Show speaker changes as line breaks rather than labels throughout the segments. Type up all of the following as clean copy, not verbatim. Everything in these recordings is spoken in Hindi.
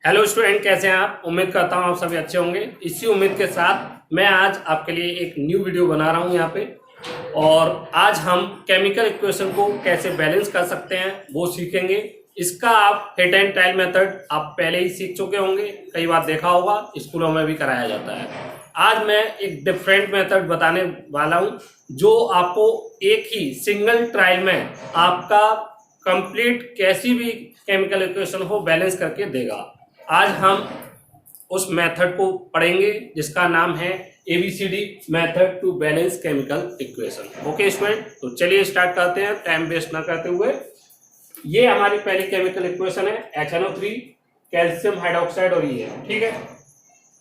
हेलो स्टूडेंट, कैसे हैं आप। उम्मीद करता हूं आप सभी अच्छे होंगे। इसी उम्मीद के साथ मैं आज आपके लिए एक न्यू वीडियो बना रहा हूं यहाँ पे। और आज हम केमिकल इक्वेशन को कैसे बैलेंस कर सकते हैं वो सीखेंगे। इसका आप हिट एंड ट्रायल मेथड आप पहले ही सीख चुके होंगे, कई बार देखा होगा, स्कूलों में भी कराया जाता है। आज मैं एक डिफरेंट मेथड बताने वाला हूँ जो आपको एक ही सिंगल ट्रायल में आपका कंप्लीट कैसी भी केमिकल इक्वेशन हो बैलेंस करके देगा। आज हम उस मेथड को पढ़ेंगे जिसका नाम है ABCD method to balance chemical equation. Okay student, तो चलिए स्टार्ट करते हैं टाइम वेस्ट ना करते हुए। ये हमारी पहली केमिकल इक्वेशन है HNO3 कैल्शियम हाइड्रोक्साइड और ये ठीक है।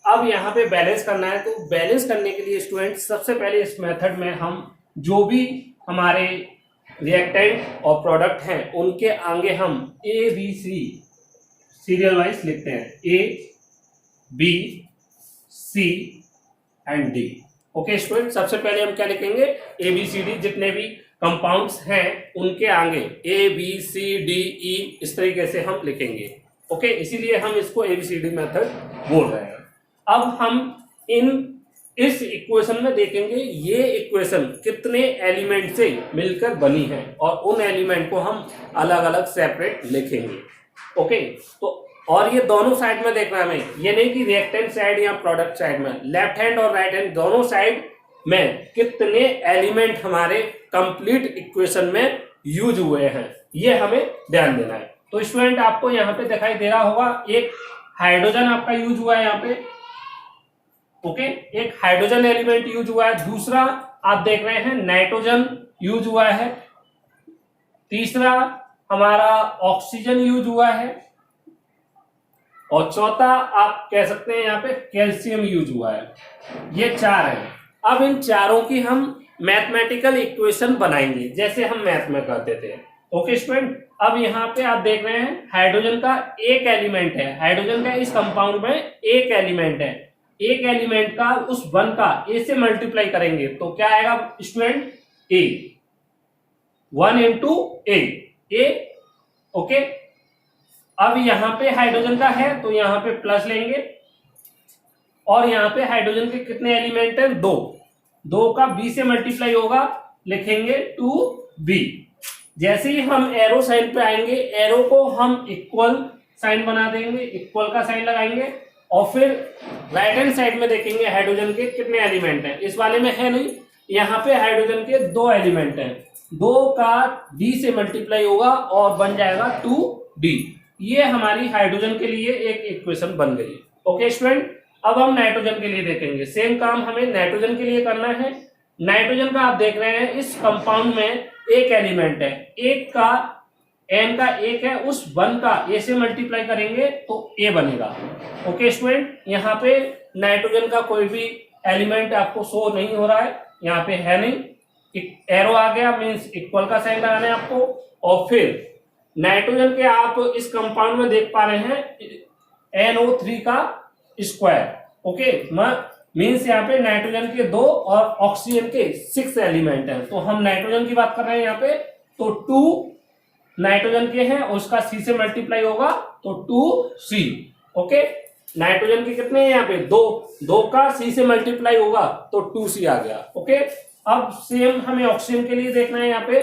अब यहाँ पे बैलेंस करना है, तो बैलेंस करने के लिए स्टूडेंट सबसे पहले इस मेथड में हम जो भी हमारे रिएक्टेंट और प्रोडक्ट हैं उनके आगे हम ABC सीरियल वाइज लिखते हैं, A, B, C and D। Okay student, सबसे पहले हम क्या लिखेंगे, ABCD जितने भी कंपाउंड्स हैं उनके आगे ABCDE इस तरीके से हम लिखेंगे। ओके, इसीलिए हम इसको ABCD मेथड बोल रहे हैं। अब हम इस इक्वेशन में देखेंगे ये इक्वेशन कितने एलिमेंट से मिलकर बनी है और उन एलिमेंट को हम अलग अलग सेपरेट लिखेंगे। ओके, तो और ये दोनों साइड में देखना है हमें, ये नहीं कि रिएक्टेंट साइड या प्रोडक्ट साइड में, लेफ्ट हैंड और राइट हैंड दोनों साइड में कितने एलिमेंट हमारे कंप्लीट इक्वेशन में यूज हुए हैं ये हमें ध्यान देना है। तो स्टूडेंट आपको यहाँ पे दिखाई दे रहा होगा एक हाइड्रोजन आपका यूज हुआ है यहाँ पे। ओके, एक हाइड्रोजन एलिमेंट यूज हुआ है। दूसरा आप देख रहे हैं नाइट्रोजन यूज हुआ है। तीसरा हमारा ऑक्सीजन यूज हुआ है और चौथा आप कह सकते हैं यहाँ पे कैल्शियम यूज हुआ है। ये चार है। अब इन चारों की हम मैथमेटिकल इक्वेशन बनाएंगे जैसे हम मैथ में करते थे। ओके स्टूडेंट, अब यहाँ पे आप देख रहे हैं हाइड्रोजन का एक एलिमेंट है, हाइड्रोजन का इस कंपाउंड में एक एलिमेंट है। एक एलिमेंट का उस वन का ए से मल्टीप्लाई करेंगे तो क्या आएगा स्टूडेंट, ए, 1 into ए। ओके, अब यहां पे हाइड्रोजन का है तो यहां पे प्लस लेंगे और यहां पे हाइड्रोजन के कितने एलिमेंट हैं, दो का बी से मल्टीप्लाई होगा, लिखेंगे 2b। जैसे ही हम एरो साइन पे आएंगे, एरो को हम इक्वल साइन बना देंगे, इक्वल का साइन लगाएंगे और फिर राइट हैंड साइड में देखेंगे हाइड्रोजन के कितने एलिमेंट हैं। इस वाले में है नहीं, यहाँ पे हाइड्रोजन के 2 एलिमेंट हैं, 2 का d से मल्टीप्लाई होगा और बन जाएगा 2d। ये हमारी हाइड्रोजन के लिए एक इक्वेशन बन गई। ओके स्टूडेंट, अब हम नाइट्रोजन के लिए देखेंगे। सेम काम हमें नाइट्रोजन के लिए करना है। नाइट्रोजन का आप देख रहे हैं इस कंपाउंड में एक एलिमेंट है, एक का n का एक है, उस 1 का a से मल्टीप्लाई करेंगे तो a बनेगा। ओके स्टूडेंट, यहाँ पे नाइट्रोजन का कोई भी एलिमेंट आपको शो नहीं हो रहा है, यहाँ पे है नहीं, एरो आ गया मीन्स इक्वल का साइन लगाना है आपको। और फिर नाइट्रोजन के आप इस कंपाउंड में देख पा रहे हैं NO3 का स्क्वायर। ओके, मीन्स यहाँ पे नाइट्रोजन के 2 और ऑक्सीजन के 6 एलिमेंट हैं। तो हम नाइट्रोजन की बात कर रहे हैं यहाँ पे, तो 2 नाइट्रोजन के हैं और उसका C से मल्टीप्लाई होगा तो 2C। ओके, नाइट्रोजन के कितने हैं यहाँ पे, 2 का C से मल्टीप्लाई होगा तो 2C आ गया। ओके, अब सेम हमें ऑक्सीजन के लिए देखना है। यहाँ पे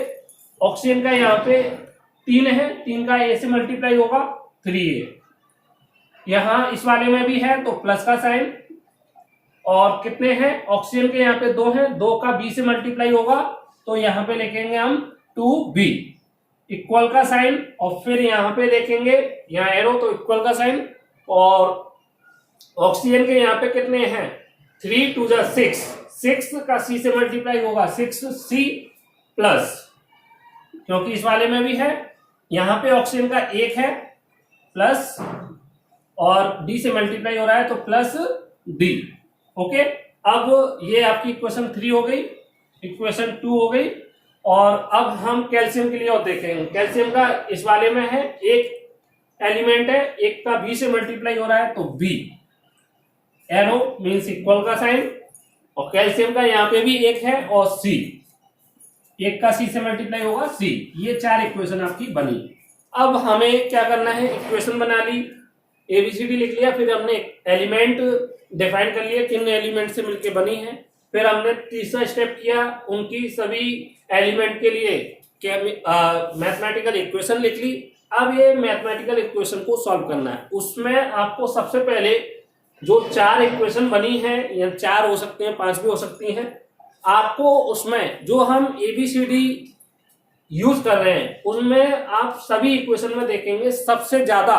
ऑक्सीजन का यहाँ पे 3 है, 3 का A से मल्टीप्लाई होगा 3A। यहाँ इस वाले में भी है तो प्लस का साइन, और कितने हैं ऑक्सीजन के यहाँ पे 2 हैं, 2 का B से मल्टीप्लाई होगा तो यहाँ पे लिखेंगे हम 2B, इक्वल का साइन। और फिर यहाँ पे देखेंगे यहाँ एरो तो इक्वल का साइन, और ऑक्सीजन के यहाँ पे कितने हैं 3 2 6, 6 का C से मल्टीप्लाई होगा 6C प्लस, क्योंकि इस वाले में भी है, यहाँ पे ऑक्सीजन का 1 है प्लस और D से मल्टीप्लाई हो रहा है तो प्लस D। ओके, अब ये आपकी इक्वेशन 3 हो गई, इक्वेशन 2 हो गई। और अब हम कैल्शियम के लिए और देखेंगे। कैल्शियम का इस वाले में है एक एलिमेंट है, एक का B से मल्टीप्लाई हो रहा है तो B, एरो मीन्स इक्वल का साइन, और कैल्शियम का यहाँ पे भी एक है और C, एक का C से मल्टीप्लाई होगा C। ये 4 इक्वेशन आपकी बनी। अब हमें क्या करना है, इक्वेशन बना ली, ABCD लिख लिया, फिर हमने एलिमेंट डिफाइन कर लिए किन एलिमेंट से मिलके बनी है, फिर हमने तीसरा स्टेप किया उनकी सभी एलिमेंट के लिए मैथमेटिकल इक्वेशन लिख ली। अब ये मैथमेटिकल इक्वेशन को सॉल्व करना है। उसमें आपको सबसे पहले जो 4 इक्वेशन बनी है, या 4 हो सकते हैं 5 भी हो सकती हैं, आपको उसमें जो हम ABCD यूज कर रहे हैं उनमें आप सभी इक्वेशन में देखेंगे सबसे ज्यादा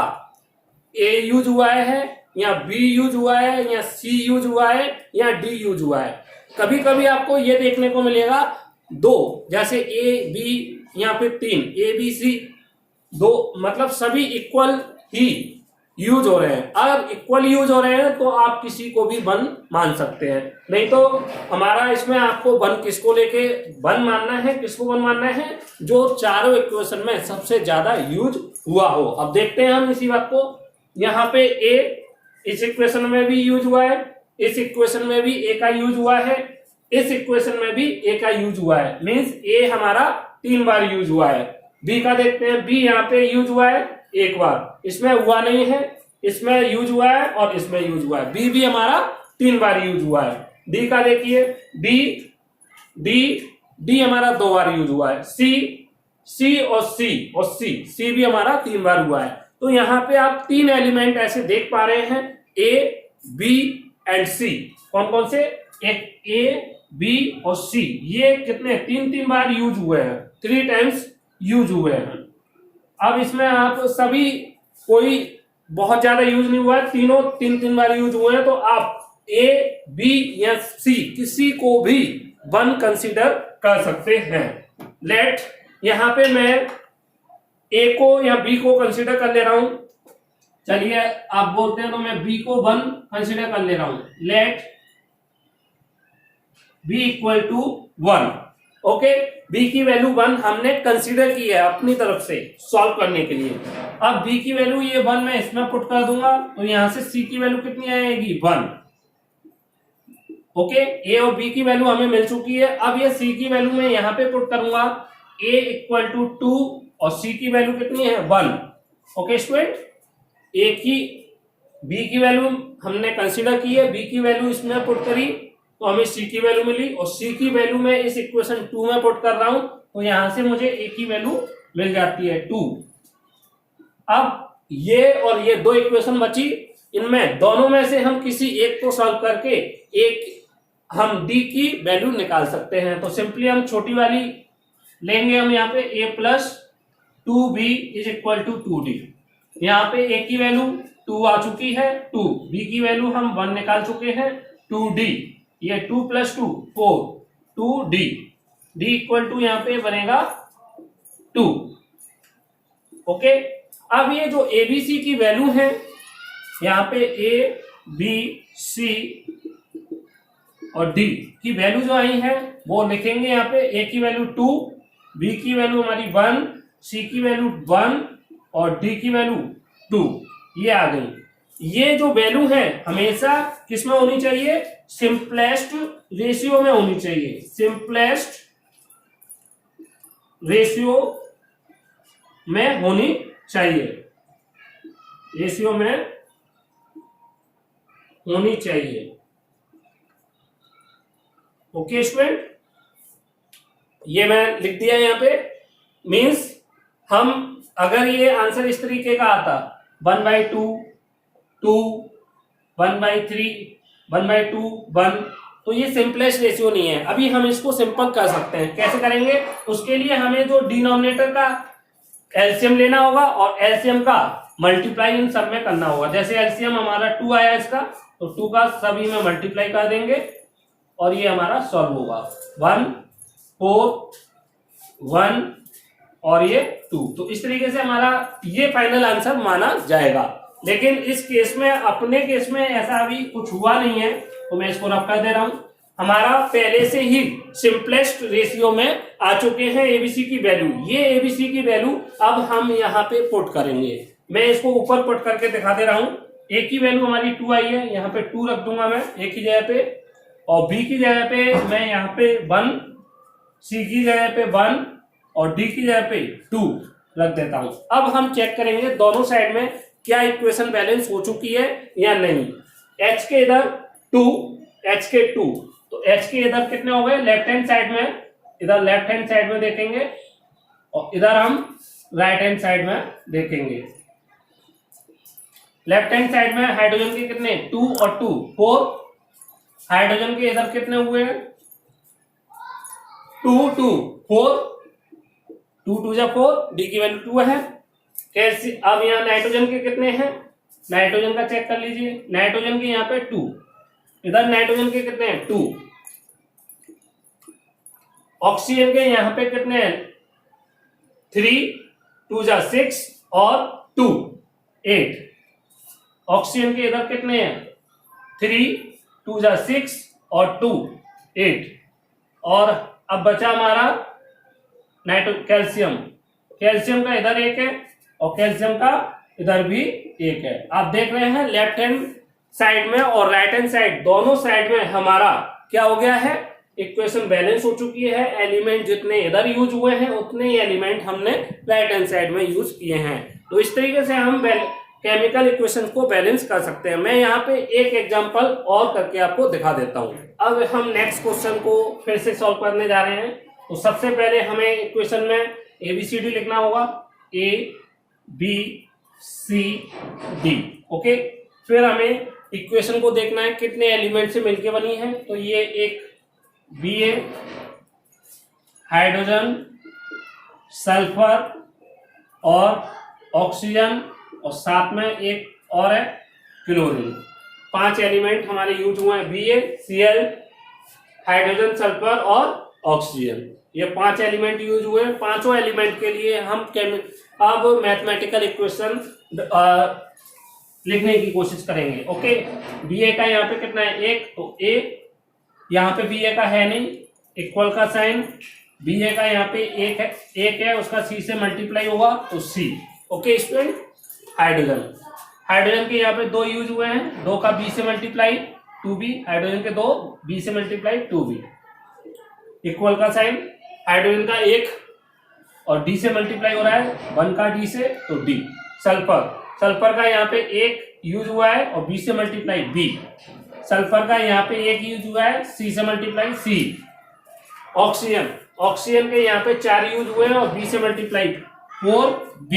A यूज हुआ है या B यूज हुआ है या C यूज हुआ है या D यूज हुआ है। कभी कभी आपको ये देखने को मिलेगा 2, जैसे A B या फिर 3 ABC 2, मतलब सभी इक्वल ही यूज हो रहे हैं। अगर इक्वल यूज हो रहे हैं तो आप किसी को भी 1 मान सकते हैं, नहीं तो हमारा इसमें आपको 1 किसको लेके 1 मानना है, किसको 1 मानना है, जो चारों इक्वेशन में सबसे ज्यादा यूज हुआ हो। अब देखते हैं हम इसी बात को। यहाँ पे A इस इक्वेशन में भी यूज हुआ है, इस इक्वेशन में भी A का यूज हुआ है, इस इक्वेशन में भी A का यूज हुआ है, मीन्स A हमारा 3 बार यूज हुआ है। B का देखते हैं, B यहाँ पे यूज हुआ है 1 बार, इसमें हुआ नहीं है, इसमें यूज हुआ है और इसमें यूज हुआ है। B भी हमारा 3 बार यूज हुआ है। D का देखिए, D हमारा 2 बार यूज हुआ है। C और C भी हमारा 3 बार हुआ है। तो यहाँ पे आप 3 एलिमेंट ऐसे देख पा रहे हैं, A, B एंड C। कौन कौन से? एक A, B और C, ये कितने 3 बार यूज हुए हैं, 3 टाइम्स यूज हुए हैं। अब इसमें आप सभी कोई बहुत ज्यादा यूज नहीं हुआ है, तीनों 3 बार यूज हुए हैं, तो आप A, B या C किसी को भी 1 कंसीडर कर सकते हैं। लेट यहां पे मैं A को या B को कंसीडर कर ले रहा हूं। चलिए आप बोलते हैं तो मैं B को 1 कंसीडर कर ले रहा हूं। Let B equal to 1। Okay, B की वैल्यू 1 हमने कंसीडर की है अपनी तरफ से सॉल्व करने के लिए। अब B की वैल्यू ये 1 मैं इसमें पुट कर दूंगा, तो यहां से C की वैल्यू कितनी आएगी? 1। ओके, A और B की वैल्यू हमें मिल चुकी है। अब ये C की वैल्यू मैं यहां पे पुट करूंगा, A इक्वल टू 2 और C की वैल्यू कितनी है? 1। ओके स्टूडेंट, A की B की वैल्यू हमने कंसीडर की है, B की वैल्यू इसमें पुट करी तो हमें C की वैल्यू मिली, और C की वैल्यू मैं इस इक्वेशन 2 में पुट कर रहा हूं, तो यहां से मुझे A की वैल्यू मिल जाती है 2। अब ये और ये 2 इक्वेशन बची, इनमें दोनों में से हम किसी एक को सॉल्व करके एक हम D की वैल्यू निकाल सकते हैं। तो सिंपली हम छोटी वाली लेंगे, हम यहाँ पे A plus 2B is equal to 2D। यहाँ पे A की वैल्यू 2 आ चुकी है 2, B की वैल्यू हम 1 निकाल चुके हैं 2D, ये 2 plus 2 4 2D, D equal to यहाँ पे बनेगा 2। ओके, अब ये जो ABC की वैल्यू है, यहाँ पे A, B, C और D की वैल्यू जो आई है वो लिखेंगे। यहाँ पे A की वैल्यू 2, B की वैल्यू हमारी 1, C की वैल्यू 1 और D की वैल्यू 2, ये आ गई। ये जो वैल्यू है हमेशा किसमें होनी चाहिए? सिंपलेस्ट रेशियो में होनी चाहिए, सिंपलेस्ट रेशियो में होनी चाहिए, रेशियो में होनी चाहिए। ओके स्टूडेंट, ये मैं लिख दिया यहाँ पे। मीन्स हम अगर ये आंसर इस तरीके का आता 1/2 2 1/3 1/2 1, तो ये सिंपलेस्ट रेशियो नहीं है। अभी हम इसको सिंपल कर सकते हैं। कैसे करेंगे? उसके लिए हमें जो डिनोमिनेटर का एलसीएम लेना होगा और एलसीएम का मल्टीप्लाई इन सब में करना होगा। जैसे एलसीएम हमारा 2 आया इसका, तो 2 का सभी में मल्टीप्लाई कर देंगे और ये हमारा सॉल्व होगा 1 4 1 और ये 2। तो इस तरीके से हमारा ये फाइनल आंसर माना जाएगा। लेकिन इस केस में, अपने केस में ऐसा अभी कुछ हुआ नहीं है, तो मैं इसको रफ कर दे रहा हूं। हमारा पहले से ही सिंपलेस्ट रेशियो में आ चुके हैं एबीसी की वैल्यू। ये एबीसी की वैल्यू अब हम यहाँ पे पुट करेंगे। मैं इसको ऊपर पुट करके दिखा दे रहा हूं। ए की वैल्यू हमारी 2 आई है, यहाँ पे 2 रख दूंगा मैं ए की जगह पे, और बी की जगह पे मैं यहाँ पे 1, सी की जगह पे 1 और डी की जगह पे 2 रख देता हूं। अब हम चेक करेंगे दोनों साइड में क्या इक्वेशन बैलेंस हो चुकी है या नहीं। h के इधर 2, h के 2, तो h के इधर कितने हो गए लेफ्ट हैंड साइड में, इधर लेफ्ट हैंड साइड में देखेंगे और इधर हम राइट हैंड साइड में देखेंगे। लेफ्ट हैंड साइड में हाइड्रोजन के कितने 2 और 2 4, हाइड्रोजन के इधर कितने हुए हैं 2 2 4, 2 2 जा 4, डी की वैल्यू 2 है। कैसे अब यहाँ नाइट्रोजन के कितने हैं, नाइट्रोजन का चेक कर लीजिए, नाइट्रोजन के यहाँ पे 2, इधर नाइट्रोजन के कितने हैं 2, ऑक्सीजन के यहाँ पे कितने हैं 3, 2 जा 6 और 2 8, ऑक्सीजन के इधर कितने हैं 3, 2 जा 6 और 2 8, और अब बचा हमारा कैल्शियम, कैल्शियम का इधर 1 है और कैल्शियम का इधर भी 1 है। आप देख रहे हैं लेफ्ट हैंड साइड में और राइट हैंड साइड दोनों साइड में हमारा क्या हो गया है इक्वेशन बैलेंस हो चुकी है। एलिमेंट जितने इधर यूज हुए हैं उतने ही एलिमेंट हमने राइट हैंड साइड में यूज किए हैं। तो इस तरीके से हम केमिकल इक्वेशन को बैलेंस कर सकते हैं। मैं यहाँ पे एक एग्जांपल और करके आपको दिखा देता हूँ। अब हम नेक्स्ट क्वेश्चन को फिर से सॉल्व करने जा रहे हैं। तो सबसे पहले हमें इक्वेशन में ABCD लिखना होगा, ABCD, ओके। फिर हमें इक्वेशन को देखना है कितने एलिमेंट से मिलके बनी है। तो ये एक Ba, हाइड्रोजन, सल्फर और ऑक्सीजन और साथ में एक और है क्लोरीन, 5 एलिमेंट हमारे यूज हुए हैं, BaCl, हाइड्रोजन, सल्फर और ऑक्सीजन, ये 5 एलिमेंट यूज हुए हैं। पांचों एलिमेंट के लिए हम अब मैथमेटिकल इक्वेशन लिखने की कोशिश करेंगे, ओके। Ba का यहाँ पे कितना है 1, तो A, यहाँ पे Ba का है नहीं, इक्वल का साइन, Ba का यहाँ पे 1 है, उसका C से मल्टीप्लाई होगा तो C, okay student. Hydrogen, hydrogen के यहाँ पे 2 यूज हुए हैं, 2 का B से मल्टीप्लाई 2B, हाइड्रोजन के 2 B से मल्टीप्लाई 2B, इक्वल का साइन, हाइड्रोजन का 1 और D से मल्टीप्लाई हो रहा है 1 का D से तो D। सल्फर, सल्फर का यहाँ पे 1 यूज हुआ है और B से मल्टीप्लाई B, सल्फर का यहाँ पे 1 यूज हुआ है, C से मल्टीप्लाई C। ऑक्सीजन, ऑक्सीजन के यहाँ पे 4 यूज हुए हैं और B से मल्टीप्लाई 4B,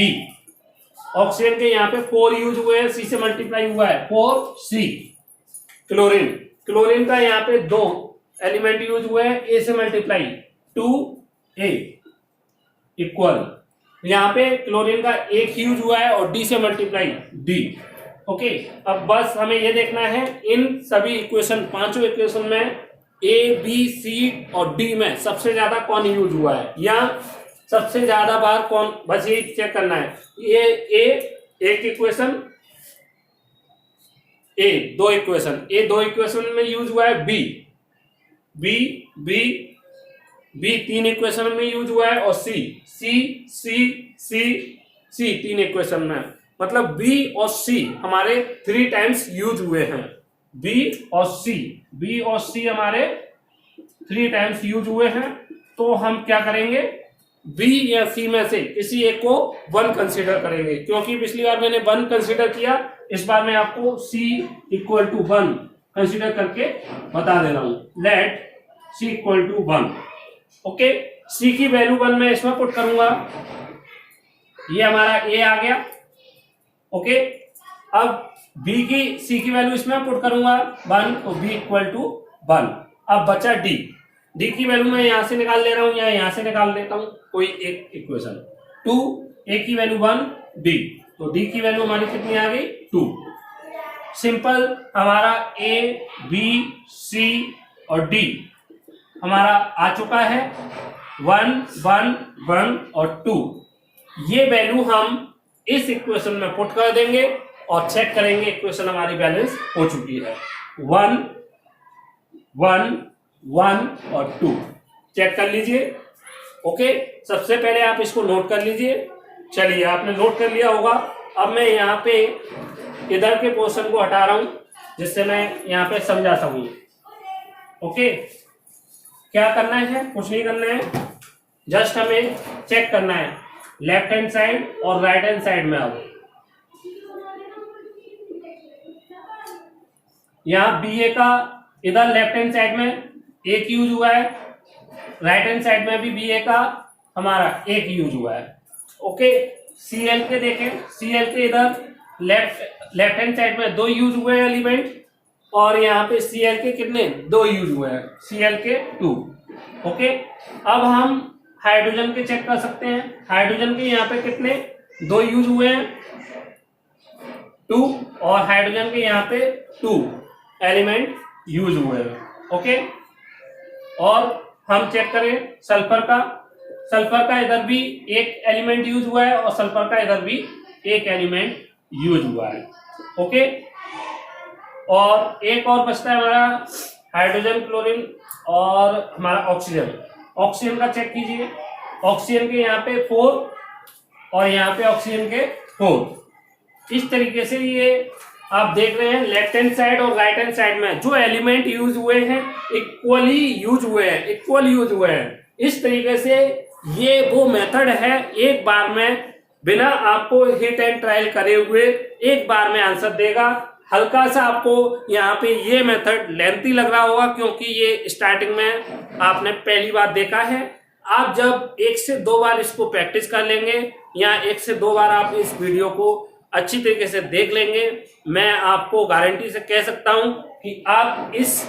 ऑक्सीजन के यहाँ पे 4 यूज हुए हैं, C से मल्टीप्लाई हुआ है 4C। क्लोरीन, क्लोरीन का यहाँ पे 2 एलिमेंट यूज हुए हैं, A से मल्टीप्लाई 2A, इक्वल, यहाँ पे क्लोरीन का 1 यूज हुआ है और D से मल्टीप्लाई D, ओके। अब बस हमें ये देखना है इन सभी इक्वेशन, पांचों इक्वेशन में A, B, C और D में सबसे ज्यादा कौन यूज हुआ है या सबसे ज्यादा बार कौन, बस ये चेक करना है। ये एक इक्वेशन, दो इक्वेशन, A 2 इक्वेशन में यूज हुआ है, B 3 इक्वेशन में यूज हुआ है और C 3 इक्वेशन में, मतलब B और C हमारे 3 टाइम्स यूज हुए हैं। B और C हमारे 3 टाइम्स यूज हुए हैं। तो हम क्या करेंगे, B या C में से किसी एक को 1 कंसीडर करेंगे, क्योंकि पिछली बार मैंने 1 कंसीडर किया, इस बार मैं आपको C इक्वल टू 1 कंसीडर करके बता दे रहा हूं। Let C equal to 1, okay. C की वैल्यू 1 मैं इसमें पुट करूंगा, ये हमारा A आ गया, ओके। अब B की C की वैल्यू इसमें पुट करूंगा 1, तो B इक्वल टू 1। अब बचा D की वैल्यू मैं यहां से निकाल ले रहा हूं या यहां से निकाल लेता हूं, कोई एक इक्वेशन। 2, A की वैल्यू 1, D, तो D की वैल्यू हमारी कितनी आ गई 2। सिंपल, हमारा A, B, C और D हमारा आ चुका है 1, 1, 1 और 2। ये वैल्यू हम इस इक्वेशन में पुट कर देंगे और चेक करेंगे इक्वेशन हमारी बैलेंस हो चुकी है। 1, 1, 1 और 2 चेक कर लीजिए, ओके। सबसे पहले आप इसको नोट कर लीजिए। चलिए, आपने नोट कर लिया होगा। अब मैं यहाँ पे इधर के पोर्शन को हटा रहा हूं जिससे मैं यहाँ पे समझा सकूं, ओके। क्या करना है, कुछ नहीं करना है, जस्ट हमें चेक करना है लेफ्ट हैंड साइड और राइट हैंड साइड में। अब यहाँ बी ए का इधर लेफ्ट हैंड साइड में एक यूज हुआ है, राइट हैंड साइड में भी बी ए का हमारा एक यूज हुआ है। ओके, सी एल के देखें, सी एल के इधर लेफ्ट हैंड साइड में 2 यूज हुए हैं एलिमेंट, और यहाँ पे सी एल के कितने 2 यूज हुए हैं, सी एल के 2। ओके, अब हम हाइड्रोजन के चेक कर सकते हैं। हाइड्रोजन के यहाँ पे कितने 2 यूज हुए हैं 2, और हाइड्रोजन के यहाँ पे 2 एलिमेंट यूज हुए हैं। ओके, और हम चेक करें सल्फर का, सल्फर का इधर भी एक एलिमेंट यूज हुआ है और सल्फर का इधर भी एक एलिमेंट यूज हुआ है। ओके, और एक और बचता है हमारा हाइड्रोजन, क्लोरीन और हमारा ऑक्सीजन। ऑक्सीजन का चेक कीजिए, ऑक्सीजन के यहाँ पे 4 और यहाँ पे ऑक्सीजन के 4। इस तरीके से ये आप देख रहे हैं लेफ्ट हैंड साइड और राइट हैंड साइड में जो एलिमेंट यूज हुए हैं इक्वली यूज हुए हैं, इक्वल यूज हुए हैं। इस तरीके से ये वो मेथड है, एक बार में बिना आपको हिट एंड ट्रायल करे हुए एक बार में आंसर देगा। हल्का सा आपको यहाँ पे ये मेथड लेंथी लग रहा होगा क्योंकि ये स्टार्टिंग में आपने पहली बार देखा है। आप जब 1 से 2 बार इसको प्रैक्टिस कर लेंगे या 1 से 2 बार आप इस वीडियो को अच्छी तरीके से देख लेंगे, मैं आपको गारंटी से कह सकता हूं कि आप इस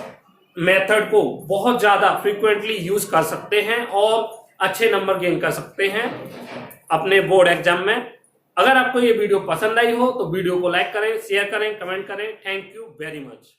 मेथड को बहुत ज्यादा फ्रीक्वेंटली यूज कर सकते हैं और अच्छे नंबर गेन कर सकते हैं अपने बोर्ड एग्जाम में। अगर आपको ये वीडियो पसंद आई हो तो वीडियो को लाइक करें, शेयर करें, कमेंट करें। Thank you very much.